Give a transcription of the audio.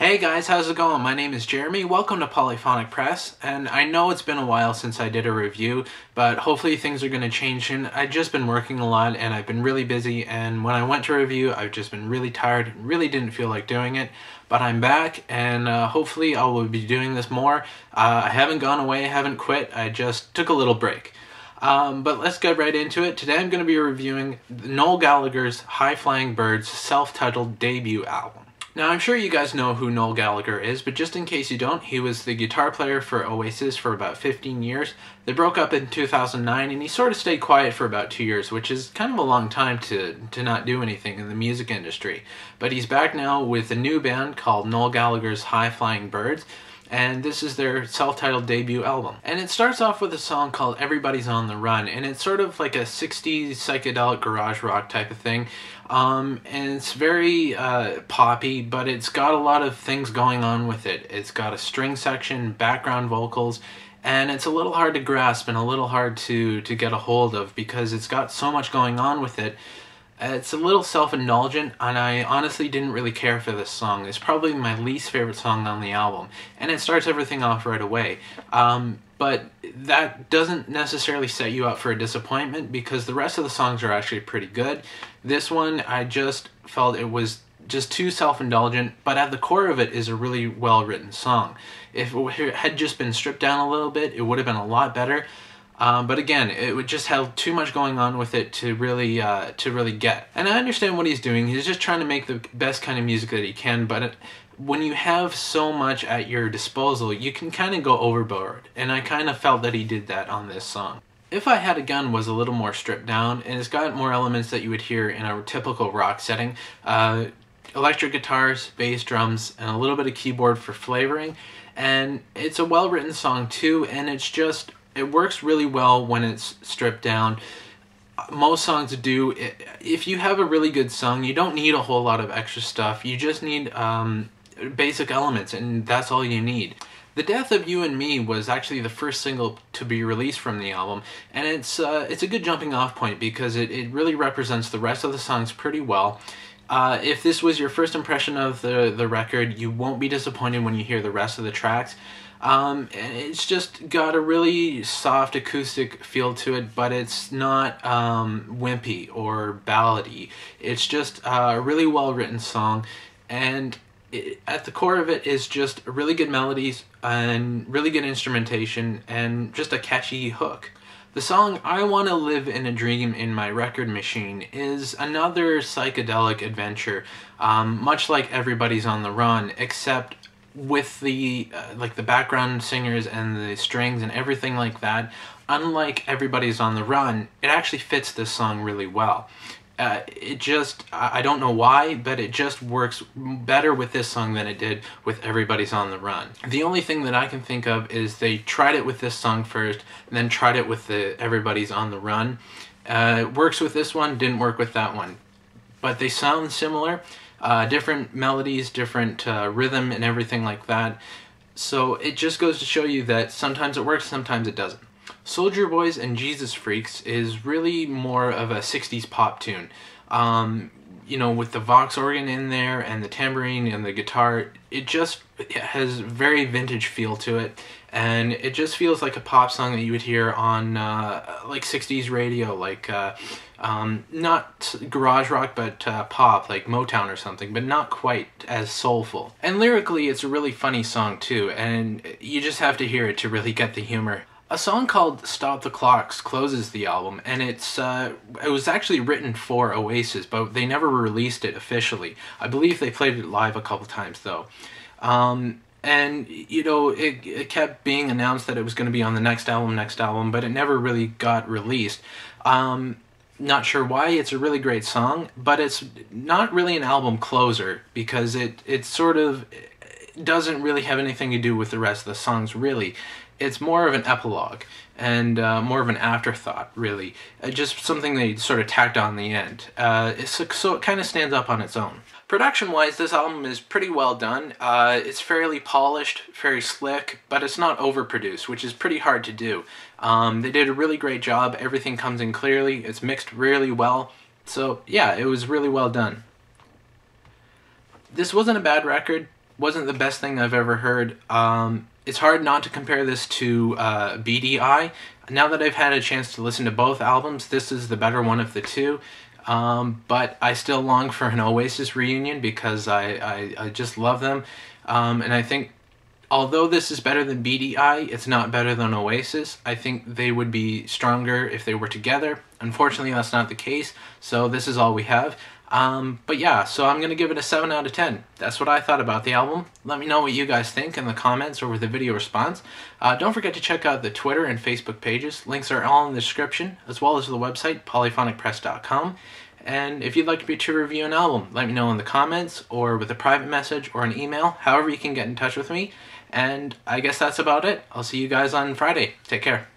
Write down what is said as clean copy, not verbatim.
Hey guys, how's it going? My name is Jeremy. Welcome to Polyphonic Press, and I know it's been a while since I did a review, but hopefully things are going to change soon. I've just been working a lot and I've been really busy, and when I went to review, I've just been really tired and really didn't feel like doing it. But I'm back, and hopefully I will be doing this more. I haven't gone away, I haven't quit, I just took a little break. But let's get right into it. Today I'm going to be reviewing Noel Gallagher's High Flying Birds self-titled debut album. Now, I'm sure you guys know who Noel Gallagher is, but just in case you don't, he was the guitar player for Oasis for about 15 years. They broke up in 2009, and he sort of stayed quiet for about 2 years, which is kind of a long time to not do anything in the music industry. But he's back now with a new band called Noel Gallagher's High Flying Birds, and this is their self-titled debut album. And it starts off with a song called Everybody's on the Run, and it's sort of like a 60s psychedelic garage rock type of thing. And it's very poppy, but it's got a lot of things going on with it. It's got a string section, background vocals, and it's a little hard to grasp and a little hard to get a hold of because it's got so much going on with it. It's a little self-indulgent, and I honestly didn't really care for this song. It's probably my least favorite song on the album, and it starts everything off right away. But that doesn't necessarily set you up for a disappointment because the rest of the songs are actually pretty good. This one, I just felt it was just too self-indulgent, but at the core of it is a really well-written song. If it had just been stripped down a little bit, it would have been a lot better. But again, it would just have too much going on with it to really get. And I understand what he's doing. He's just trying to make the best kind of music that he can, but when you have so much at your disposal, you can kind of go overboard. And I kind of felt that he did that on this song. If I Had a Gun was a little more stripped down, and it's got more elements that you would hear in a typical rock setting. Electric guitars, bass drums, and a little bit of keyboard for flavoring. And it's a well-written song too, and it works really well when it's stripped down. Most songs do. If you have a really good song, you don't need a whole lot of extra stuff. You just need basic elements, and that's all you need. The Death of You and Me was actually the first single to be released from the album, and it's a good jumping off point because it really represents the rest of the songs pretty well. If this was your first impression of the record, you won't be disappointed when you hear the rest of the tracks. And it's just got a really soft acoustic feel to it, but it's not wimpy or ballady. It's just a really well written song, and at the core of it is just really good melodies and really good instrumentation and just a catchy hook. The song I Want to Live in a Dream in My Record Machine is another psychedelic adventure, much like Everybody's on the Run, except with the like the background singers and the strings and everything like that. Unlike Everybody's on the Run, it actually fits this song really well. I don't know why, but it just works better with this song than it did with Everybody's on the Run. The only thing that I can think of is they tried it with this song first, and then tried it with the Everybody's on the Run. It works with this one, didn't work with that one. But they sound similar, different melodies, different rhythm and everything like that. So it just goes to show you that sometimes it works, sometimes it doesn't. Soldier Boys and Jesus Freaks is really more of a 60s pop tune. You know, with the Vox organ in there and the tambourine and the guitar, it has very vintage feel to it, and it just feels like a pop song that you would hear on like 60s radio, like not garage rock, but pop, like Motown or something, but not quite as soulful. And lyrically, it's a really funny song too, and you just have to hear it to really get the humor. A song called Stop the Clocks closes the album, and it was actually written for Oasis, but they never released it officially. I believe they played it live a couple times though. And you know, it kept being announced that it was going to be on the next album, but it never really got released. Not sure why. It's a really great song, but it's not really an album closer because it sort of doesn't really have anything to do with the rest of the songs, really. It's more of an epilogue and more of an afterthought, really. Just something they sort of tacked on the end. So it kind of stands up on its own. Production-wise, this album is pretty well done. It's fairly polished, very slick, but it's not overproduced, which is pretty hard to do. They did a really great job. Everything comes in clearly. It's mixed really well. So yeah, it was really well done. This wasn't a bad record. wasn't the best thing I've ever heard. It's hard not to compare this to BDI. Now that I've had a chance to listen to both albums, this is the better one of the two. But I still long for an Oasis reunion because I just love them. And I think although this is better than BDI, it's not better than Oasis. I think they would be stronger if they were together. Unfortunately, that's not the case, so this is all we have. But yeah, so I'm going to give it a 7 out of 10. That's what I thought about the album. Let me know what you guys think in the comments or with a video response. Don't forget to check out the Twitter and Facebook pages. Links are all in the description, as well as the website, polyphonicpress.com. And if you'd like me to review an album, let me know in the comments or with a private message or an email, however you can get in touch with me. And I guess that's about it. I'll see you guys on Friday. Take care.